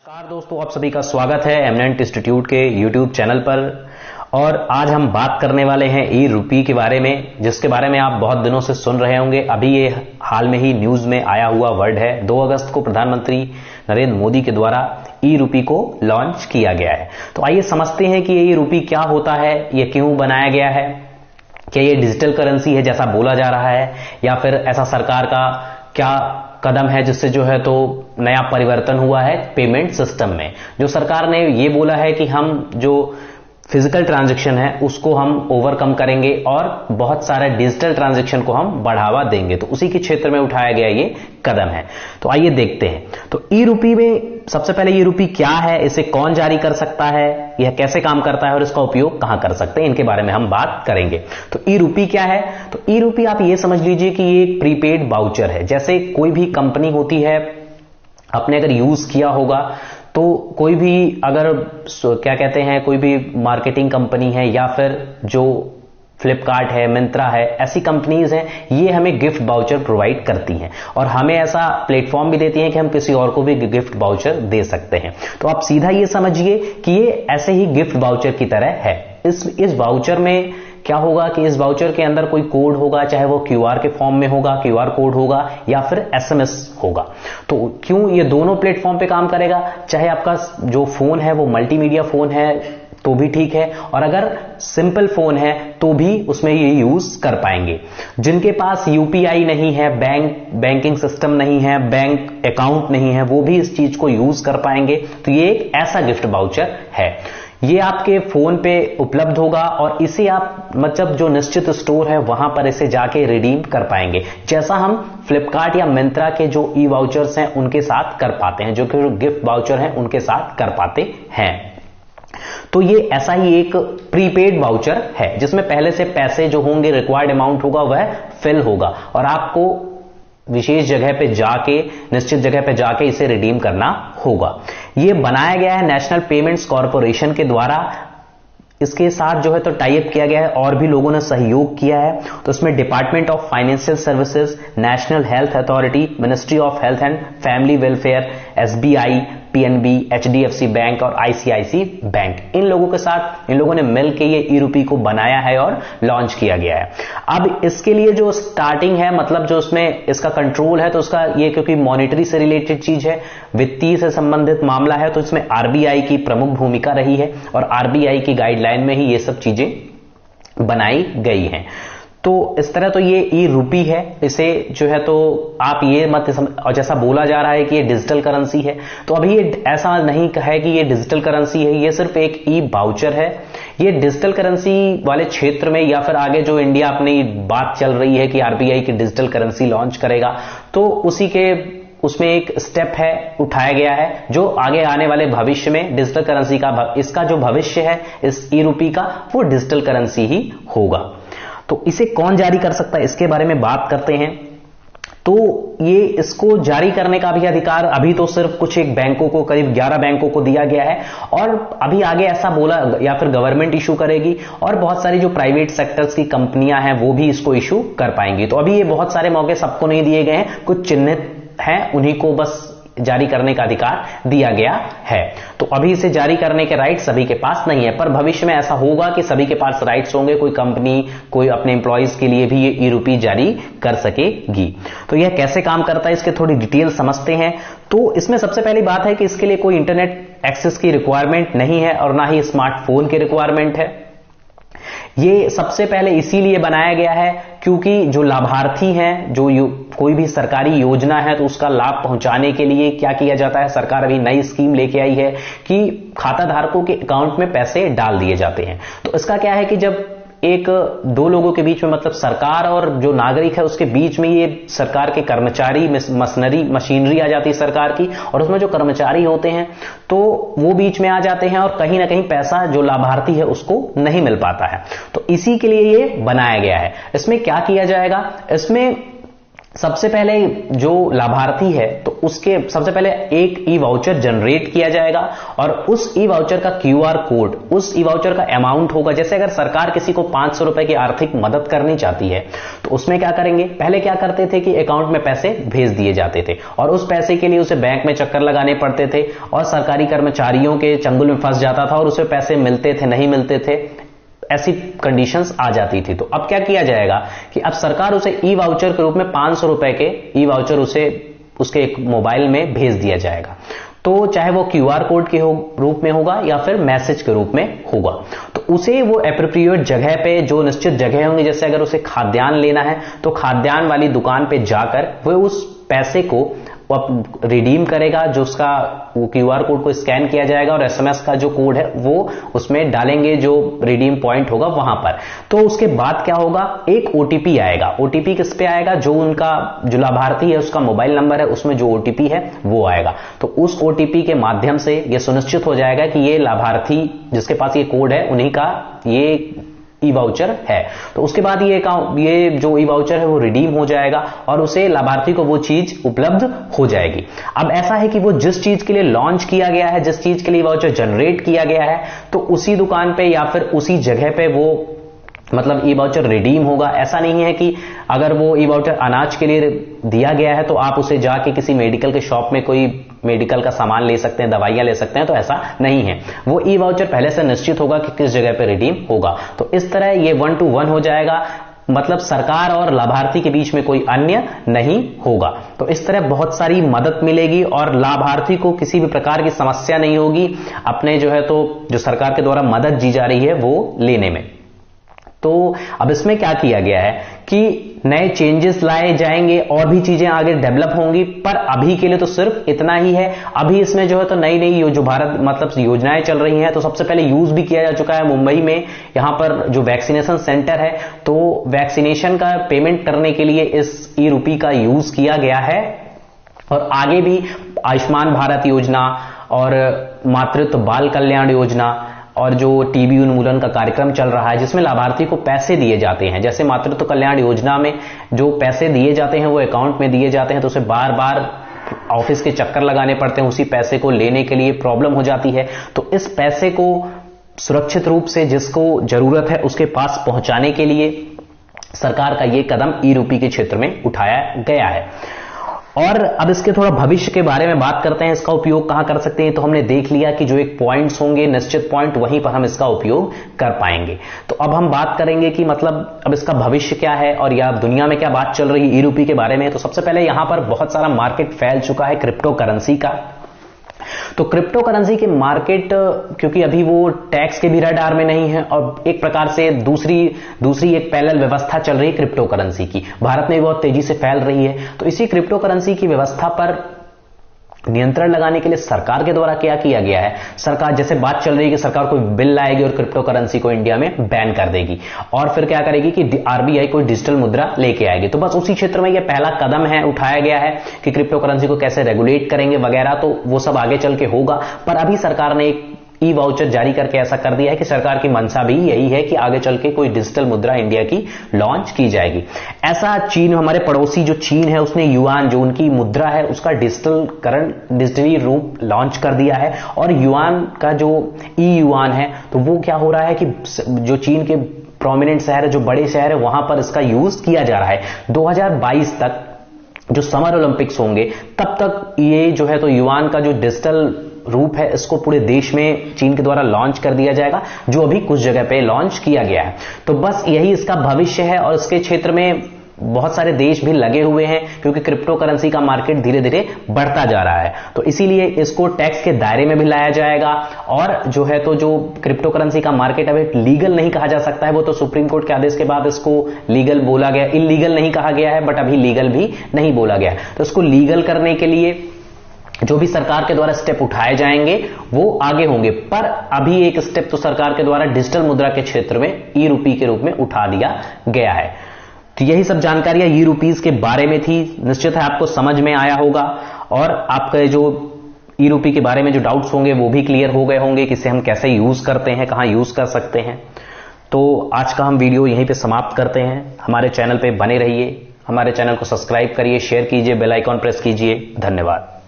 नमस्कार दोस्तों, आप सभी का स्वागत है एमिनेंट इंस्टीट्यूट के यूट्यूब चैनल पर। और आज हम बात करने वाले हैं ई रूपी के बारे में, जिसके बारे में आप बहुत दिनों से सुन रहे होंगे। अभी ये हाल में ही न्यूज में आया हुआ वर्ड है। 2 अगस्त को प्रधानमंत्री नरेंद्र मोदी के द्वारा ई रूपी को लॉन्च किया गया है। तो आइए समझते हैं कि ये ई रूपी क्या होता है, ये क्यों बनाया गया है, क्या ये डिजिटल करेंसी है जैसा बोला जा रहा है, या फिर ऐसा सरकार का क्या कदम है जिससे जो है तो नया परिवर्तन हुआ है पेमेंट सिस्टम में। जो सरकार ने ये बोला है कि हम जो फिजिकल ट्रांजैक्शन है उसको हम ओवरकम करेंगे और बहुत सारे डिजिटल ट्रांजैक्शन को हम बढ़ावा देंगे, तो उसी के क्षेत्र में उठाया गया ये कदम है। तो आइए देखते हैं। तो ई रूपी में सबसे पहले ई रूपी क्या है, इसे कौन जारी कर सकता है, यह कैसे काम करता है और इसका उपयोग कहां कर सकते हैं, इनके बारे में हम बात करेंगे। तो ई रूपी क्या है? तो ई रूपी आप ये समझ लीजिए कि ये एक प्रीपेड वाउचर है। जैसे कोई भी कंपनी होती है, आपने अगर यूज किया होगा तो कोई भी अगर क्या कहते हैं, कोई भी मार्केटिंग कंपनी है या फिर जो फ्लिपकार्ट है, मिंत्रा है, ऐसी कंपनीज हैं, ये हमें गिफ्ट वाउचर प्रोवाइड करती हैं और हमें ऐसा प्लेटफॉर्म भी देती हैं कि हम किसी और को भी गिफ्ट वाउचर दे सकते हैं। तो आप सीधा ये समझिए कि ये ऐसे ही गिफ्ट वाउचर की तरह है। इस वाउचर में क्या होगा कि इस वाउचर के अंदर कोई कोड होगा, चाहे वो क्यूआर के फॉर्म में होगा, क्यूआर कोड होगा या फिर एसएमएस होगा। तो क्यों ये दोनों प्लेटफॉर्म पे काम करेगा, चाहे आपका जो फोन है वो मल्टीमीडिया फोन है तो भी ठीक है, और अगर सिंपल फोन है तो भी उसमें ये यूज कर पाएंगे। जिनके पास यूपीआई नहीं है, बैंकिंग सिस्टम नहीं है, बैंक अकाउंट नहीं है, वो भी इस चीज को यूज कर पाएंगे। तो ये एक ऐसा गिफ्ट वाउचर है। ये आपके फोन पे उपलब्ध होगा और इसे आप मतलब जो निश्चित स्टोर है वहां पर इसे जाके रिडीम कर पाएंगे, जैसा हम फ्लिपकार्ट या मिंत्रा के जो ई वाउचर्स हैं उनके साथ कर पाते हैं, जो कि गिफ्ट वाउचर हैं उनके साथ कर पाते हैं। तो ये ऐसा ही एक प्रीपेड वाउचर है जिसमें पहले से पैसे जो होंगे, रिक्वायर्ड अमाउंट होगा, वह फिल होगा और आपको विशेष जगह पे जाके, निश्चित जगह पे जाके इसे रिडीम करना होगा। ये बनाया गया है नेशनल पेमेंट्स कॉर्पोरेशन के द्वारा। इसके साथ जो है तो टाई अप किया गया है और भी लोगों ने सहयोग किया है। तो इसमें department of financial services, national health authority, ministry of health and family welfare, SBI, PNB, HDFC bank और आईसीआईसी बैंक, इन लोगों के साथ इन लोगों ने मिलकर ये ई रूपी को बनाया है और लॉन्च किया गया है। अब इसके लिए जो स्टार्टिंग है, मतलब जो उसमें इसका कंट्रोल है, तो उसका ये क्योंकि मॉनिटरी से रिलेटेड चीज है, वित्तीय से संबंधित मामला है, तो इसमें आरबीआई की प्रमुख भूमिका रही है और आरबीआई की गाइडलाइन में ही ये सब चीजें बनाई गई हैं। तो इस तरह तो ये ई रूपी है। इसे जो है तो आप ये मत, और जैसा बोला जा रहा है कि ये डिजिटल करेंसी है, तो अभी ये ऐसा नहीं है कि ये डिजिटल करेंसी है, ये सिर्फ एक ई वाउचर है। ये डिजिटल करेंसी वाले क्षेत्र में या फिर आगे जो इंडिया अपनी बात चल रही है कि आरबीआई की डिजिटल करेंसी लॉन्च करेगा, तो उसी के उसमें एक स्टेप है, उठाया गया है, जो आगे आने वाले भविष्य में डिजिटल करेंसी का, इसका जो भविष्य है इस ई रूपी का, वो डिजिटल करेंसी ही होगा। तो इसे कौन जारी कर सकता है, इसके बारे में बात करते हैं। तो ये इसको जारी करने का भी अधिकार अभी तो सिर्फ कुछ एक बैंकों को, करीब 11 बैंकों को दिया गया है और अभी आगे ऐसा बोला या फिर गवर्नमेंट इशू करेगी और बहुत सारी जो प्राइवेट सेक्टर्स की कंपनियां हैं वो भी इसको इशू कर पाएंगी। तो अभी ये बहुत सारे मौके सबको नहीं दिए गए हैं, कुछ चिन्हित हैं, उन्हीं को बस जारी करने का अधिकार दिया गया है। तो अभी इसे जारी करने के राइट सभी के पास नहीं है, पर भविष्य में ऐसा होगा कि सभी के पास राइट्स होंगे। कोई कंपनी, कोई अपने एम्प्लॉइज के लिए भी ये ई रूपी जारी कर सकेगी। तो यह कैसे काम करता है, इसके थोड़ी डिटेल समझते हैं। तो इसमें सबसे पहली बात है कि इसके लिए कोई इंटरनेट एक्सेस की रिक्वायरमेंट नहीं है और ना ही स्मार्टफोन की रिक्वायरमेंट है। ये सबसे पहले इसीलिए बनाया गया है क्योंकि जो लाभार्थी हैं, जो कोई भी सरकारी योजना है तो उसका लाभ पहुंचाने के लिए क्या किया जाता है, सरकार अभी नई स्कीम लेके आई है कि खाता धारकों के अकाउंट में पैसे डाल दिए जाते हैं। तो इसका क्या है कि जब दो लोगों के बीच में, मतलब सरकार और जो नागरिक है उसके बीच में, ये सरकार के कर्मचारी, मशीनरी आ जाती है सरकार की, और उसमें जो कर्मचारी होते हैं तो वो बीच में आ जाते हैं और कहीं ना कहीं पैसा जो लाभार्थी है उसको नहीं मिल पाता है। तो इसी के लिए ये बनाया गया है। इसमें क्या किया जाएगा, इसमें सबसे पहले जो लाभार्थी है तो उसके सबसे पहले एक ई वाउचर जनरेट किया जाएगा और उस ई वाउचर का क्यूआर कोड, उस ई वाउचर का अमाउंट होगा। जैसे अगर सरकार किसी को 500 रुपए की आर्थिक मदद करनी चाहती है तो उसमें क्या करेंगे, पहले क्या करते थे कि अकाउंट में पैसे भेज दिए जाते थे और उस पैसे के लिए उसे बैंक में चक्कर लगाने पड़ते थे और सरकारी कर्मचारियों के चंगुल में फंस जाता था और उसे पैसे मिलते थे, नहीं मिलते थे, ऐसी कंडीशंस आ जाती थी। तो अब क्या किया जाएगा कि अब सरकार उसे ई वाउचर के रूप में 500 रुपए के ई वाउचर उसे उसके एक मोबाइल में भेज दिया जाएगा। तो चाहे वो क्यूआर कोड के रूप में होगा या फिर मैसेज के रूप में होगा, तो उसे वो एप्रोप्रिएट जगह पे, जो निश्चित जगह होंगी, जैसे अगर उसे खाद्यान्न लेना है तो खाद्यान्न वाली दुकान पे जाकर वो उस पैसे को रिडीम करेगा, जो उसका वो क्यूआर कोड को स्कैन किया जाएगा और एसएमएस का जो कोड है वो उसमें डालेंगे, जो रिडीम पॉइंट होगा वहां पर। तो उसके बाद क्या होगा, एक ओटीपी आएगा। ओटीपी किस पे आएगा, जो उनका जो लाभार्थी है उसका मोबाइल नंबर है उसमें जो ओटीपी है वो आएगा। तो उस ओटीपी के माध्यम से यह सुनिश्चित हो जाएगा कि ये लाभार्थी जिसके पास ये कोड है उन्हीं का ये ई वाउचर है। तो उसके बाद ये जो ई वाउचर है वो रिडीम हो जाएगा और उसे लाभार्थी को वो चीज उपलब्ध हो जाएगी। अब ऐसा है कि वो जिस चीज के लिए लॉन्च किया गया है, जिस चीज के लिए वाउचर जनरेट किया गया है, तो उसी दुकान पे या फिर उसी जगह पे वो मतलब ई वाउचर रिडीम होगा। ऐसा नहीं है कि अगर वो ई वाउचर अनाज के लिए दिया गया है तो आप उसे जाके किसी मेडिकल के शॉप में कोई मेडिकल का सामान ले सकते हैं, दवाइयां ले सकते हैं, तो ऐसा नहीं है। वो ई वाउचर पहले से निश्चित होगा कि किस जगह पे रिडीम होगा। तो इस तरह ये 1 to 1 हो जाएगा, मतलब सरकार और लाभार्थी के बीच में कोई अन्य नहीं होगा। तो इस तरह बहुत सारी मदद मिलेगी और लाभार्थी को किसी भी प्रकार की समस्या नहीं होगी अपने जो है तो जो सरकार के द्वारा मदद दी जा रही है वो लेने में। तो अब इसमें क्या किया गया है कि नए चेंजेस लाए जाएंगे और भी चीजें आगे डेवलप होंगी, पर अभी के लिए तो सिर्फ इतना ही है। अभी इसमें जो है तो नई नई जो भारत मतलब योजनाएं चल रही हैं, तो सबसे पहले यूज भी किया जा चुका है मुंबई में। यहां पर जो वैक्सीनेशन सेंटर है तो वैक्सीनेशन का पेमेंट करने के लिए इस ई रूपी का यूज किया गया है और आगे भी आयुष्मान भारत योजना और मातृत्व बाल कल्याण योजना और जो टीबी उन्मूलन का कार्यक्रम चल रहा है जिसमें लाभार्थी को पैसे दिए जाते हैं। जैसे मातृत्व कल्याण योजना में जो पैसे दिए जाते हैं वो अकाउंट में दिए जाते हैं, तो उसे बार बार ऑफिस के चक्कर लगाने पड़ते हैं, उसी पैसे को लेने के लिए प्रॉब्लम हो जाती है। तो इस पैसे को सुरक्षित रूप से जिसको जरूरत है उसके पास पहुंचाने के लिए सरकार का ये कदम ई रूपी के क्षेत्र में उठाया गया है। और अब इसके थोड़ा भविष्य के बारे में बात करते हैं, इसका उपयोग कहां कर सकते हैं। तो हमने देख लिया कि जो एक पॉइंट्स होंगे, निश्चित पॉइंट, वहीं पर हम इसका उपयोग कर पाएंगे। तो अब हम बात करेंगे कि मतलब अब इसका भविष्य क्या है और या दुनिया में क्या बात चल रही है ई रूपी के बारे में। तो सबसे पहले यहां पर बहुत सारा मार्केट फैल चुका है क्रिप्टो करेंसी का। तो क्रिप्टो करेंसी के मार्केट, क्योंकि अभी वो टैक्स के भी रडार में नहीं है और एक प्रकार से दूसरी एक पैरेलल व्यवस्था चल रही है क्रिप्टो करेंसी की, भारत में बहुत तेजी से फैल रही है। तो इसी क्रिप्टो करेंसी की व्यवस्था पर नियंत्रण लगाने के लिए सरकार के द्वारा क्या किया गया है, सरकार जैसे बात चल रही है कि सरकार कोई बिल लाएगी और क्रिप्टो करेंसी को इंडिया में बैन कर देगी और फिर क्या करेगी कि आरबीआई कोई डिजिटल मुद्रा लेके आएगी। तो बस उसी क्षेत्र में यह पहला कदम है, उठाया गया है कि क्रिप्टो करेंसी को कैसे रेगुलेट करेंगे वगैरह, तो वो सब आगे चल के होगा। पर अभी सरकार ने एक ई वाउचर जारी करके ऐसा कर दिया है कि सरकार की मंशा भी यही है कि आगे चल के कोई डिजिटल मुद्रा इंडिया की लॉन्च की जाएगी। ऐसा चीन, हमारे पड़ोसी जो चीन है, उसने युआन जो उनकी मुद्रा है उसका डिजिटली रूप लॉन्च कर दिया है और युआन का जो ई युआन है तो वो क्या हो रहा है कि जो चीन के प्रोमिनेंट शहर है, जो बड़े शहर है, वहां पर इसका यूज किया जा रहा है। 2022 तक जो समर ओलंपिक्स होंगे तब तक ये जो है तो युआन का जो डिजिटल रूप है इसको पूरे देश में चीन के द्वारा लॉन्च कर दिया जाएगा, जो अभी कुछ जगह पे लॉन्च किया गया है। तो बस यही इसका भविष्य है और इसके क्षेत्र में बहुत सारे देश भी लगे हुए हैं क्योंकि क्रिप्टो करेंसी का मार्केट धीरे धीरे बढ़ता जा रहा है। तो इसीलिए इसको टैक्स के दायरे में भी लाया जाएगा और जो है तो जो क्रिप्टो करेंसी का मार्केट अभी लीगल नहीं कहा जा सकता है, वो तो सुप्रीम कोर्ट के आदेश के बाद इसको लीगल बोला गया, इलीगल नहीं कहा गया है बट अभी लीगल भी नहीं बोला गया। तो इसको लीगल करने के लिए जो भी सरकार के द्वारा स्टेप उठाए जाएंगे वो आगे होंगे, पर अभी एक स्टेप तो सरकार के द्वारा डिजिटल मुद्रा के क्षेत्र में ई रूपी के रूप में उठा दिया गया है। तो यही सब जानकारियां ई रूपीज के बारे में थी। निश्चित है आपको समझ में आया होगा और आपके जो ई रूपी के बारे में जो डाउट्स होंगे वो भी क्लियर हो गए होंगे कि इसे हम कैसे यूज करते हैं, कहां यूज कर सकते हैं। तो आज का हम वीडियो यहीं पे समाप्त करते हैं। हमारे चैनल पे बने रहिए, हमारे चैनल को सब्सक्राइब करिए, शेयर कीजिए, बेल आइकॉन प्रेस कीजिए। धन्यवाद।